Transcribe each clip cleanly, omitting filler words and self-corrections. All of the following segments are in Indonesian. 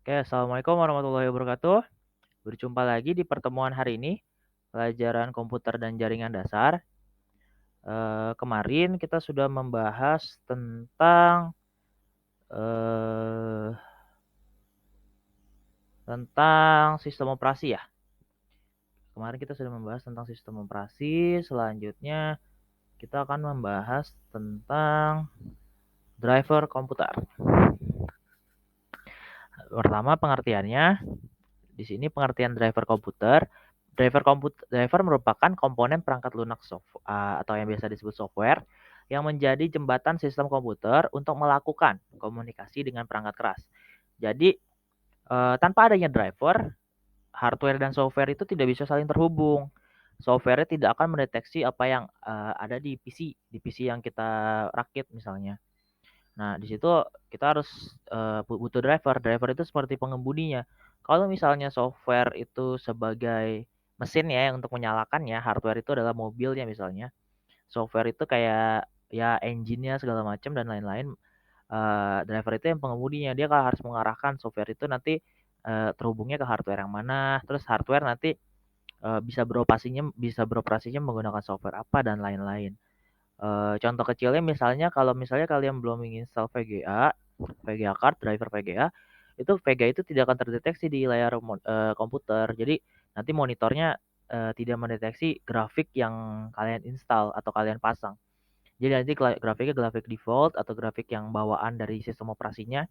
Oke, assalamualaikum warahmatullahi wabarakatuh. Berjumpa lagi di pertemuan hari ini, pelajaran komputer dan jaringan dasar. Kemarin kita sudah membahas eh, tentang sistem operasi ya. Kemarin kita sudah membahas tentang sistem operasi. Selanjutnya kita akan membahas tentang driver komputer. Pertama pengertiannya. Di sini pengertian driver komputer. Driver merupakan komponen perangkat lunak atau yang biasa disebut software yang menjadi jembatan sistem komputer untuk melakukan komunikasi dengan perangkat keras. Jadi tanpa adanya driver, hardware dan software itu tidak bisa saling terhubung. Software tidak akan mendeteksi apa yang ada di PC yang kita rakit misalnya. Nah, di situ kita harus butuh driver. Driver itu seperti pengemudinya. Kalau misalnya software itu sebagai mesin ya untuk menyalakannya, hardware itu adalah mobilnya misalnya. Software itu kayak ya engine-nya segala macam dan lain-lain. Driver itu yang pengemudinya. Dia harus mengarahkan software itu nanti terhubungnya ke hardware yang mana. Terus hardware nanti bisa beroperasinya menggunakan software apa dan lain-lain. Contoh kecilnya misalnya kalau misalnya kalian belum menginstal VGA card, driver VGA itu tidak akan terdeteksi di layar komputer. Jadi nanti monitornya tidak mendeteksi grafik yang kalian install atau kalian pasang. Jadi nanti grafiknya grafik default atau grafik yang bawaan dari sistem operasinya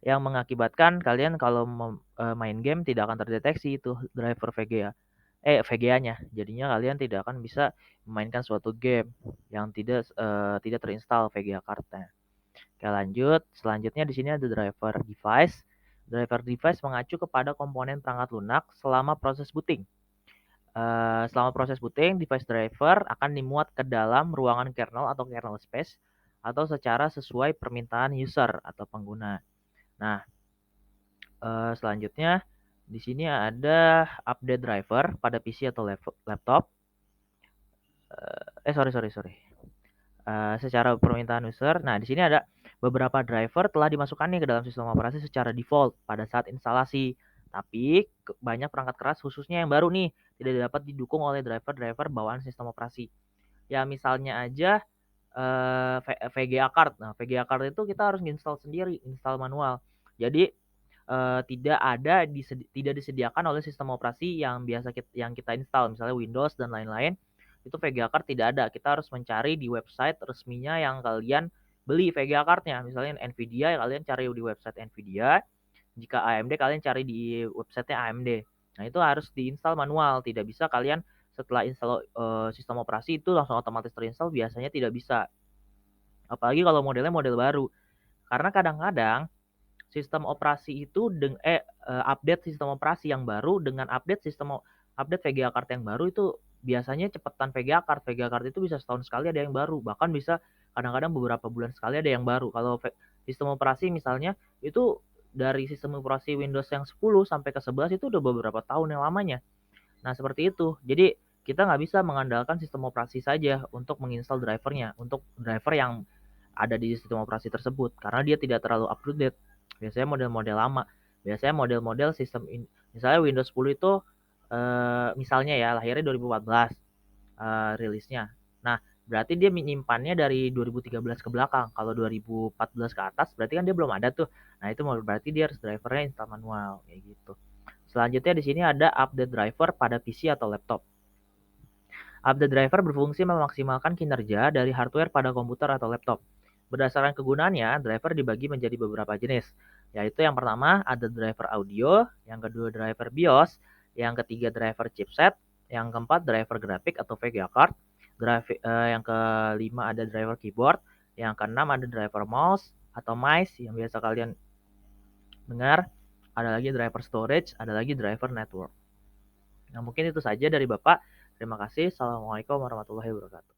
yang mengakibatkan kalian kalau main game tidak akan terdeteksi itu driver VGA-nya. Jadinya kalian tidak akan bisa memainkan suatu game yang tidak terinstall VGA card-nya. Oke, lanjut. Selanjutnya di sini ada driver device. Driver device mengacu kepada komponen perangkat lunak selama proses booting. Selama proses booting, device driver akan dimuat ke dalam ruangan kernel atau kernel space atau secara sesuai permintaan user atau pengguna. Nah, selanjutnya di sini ada update driver pada PC atau laptop. Sorry. Secara permintaan user. Nah, di sini ada beberapa driver telah dimasukkan nih ke dalam sistem operasi secara default pada saat instalasi. Tapi banyak perangkat keras khususnya yang baru nih tidak dapat didukung oleh driver-driver bawaan sistem operasi. Ya misalnya aja VGA card. Nah, VGA card itu kita harus install sendiri, install manual. Jadi tidak disediakan oleh sistem operasi yang yang kita install, misalnya Windows dan lain-lain. Itu VGA card tidak ada. Kita harus mencari di website resminya yang kalian beli VGA cardnya. Misalnya Nvidia, kalian cari di website Nvidia. Jika AMD, kalian cari di websitenya AMD. Nah, itu harus diinstal manual. Tidak bisa kalian setelah install sistem operasi itu langsung otomatis terinstall, biasanya tidak bisa. Apalagi kalau modelnya model baru. Karena kadang-kadang sistem operasi itu update sistem operasi yang baru dengan update VGA card yang baru itu biasanya cepetan VGA card. VGA card itu bisa setahun sekali ada yang baru, bahkan bisa kadang-kadang beberapa bulan sekali ada yang baru. Kalau sistem operasi misalnya itu dari sistem operasi Windows yang 10 sampai ke 11 itu udah beberapa tahun yang lamanya. Nah, seperti itu. Jadi kita nggak bisa mengandalkan sistem operasi saja untuk menginstal drivernya, untuk driver yang ada di sistem operasi tersebut, karena dia tidak terlalu up to date. Biasanya model-model lama. Biasanya model-model misalnya Windows 10 itu misalnya ya lahirnya 2014 rilisnya. Nah, berarti dia menyimpannya dari 2013 ke belakang. Kalau 2014 ke atas berarti kan dia belum ada tuh. Nah, itu berarti dia harus drivernya install manual kayak gitu. Selanjutnya di sini ada update driver pada PC atau laptop. Update driver berfungsi memaksimalkan kinerja dari hardware pada komputer atau laptop. Berdasarkan kegunaannya, driver dibagi menjadi beberapa jenis, yaitu yang pertama ada driver audio, yang kedua driver BIOS, yang ketiga driver chipset, yang keempat driver grafik atau VGA card, yang kelima ada driver keyboard, yang keenam ada driver mouse atau mice yang biasa kalian dengar, ada lagi driver storage, ada lagi driver network. Nah, mungkin itu saja dari Bapak. Terima kasih. Assalamualaikum warahmatullahi wabarakatuh.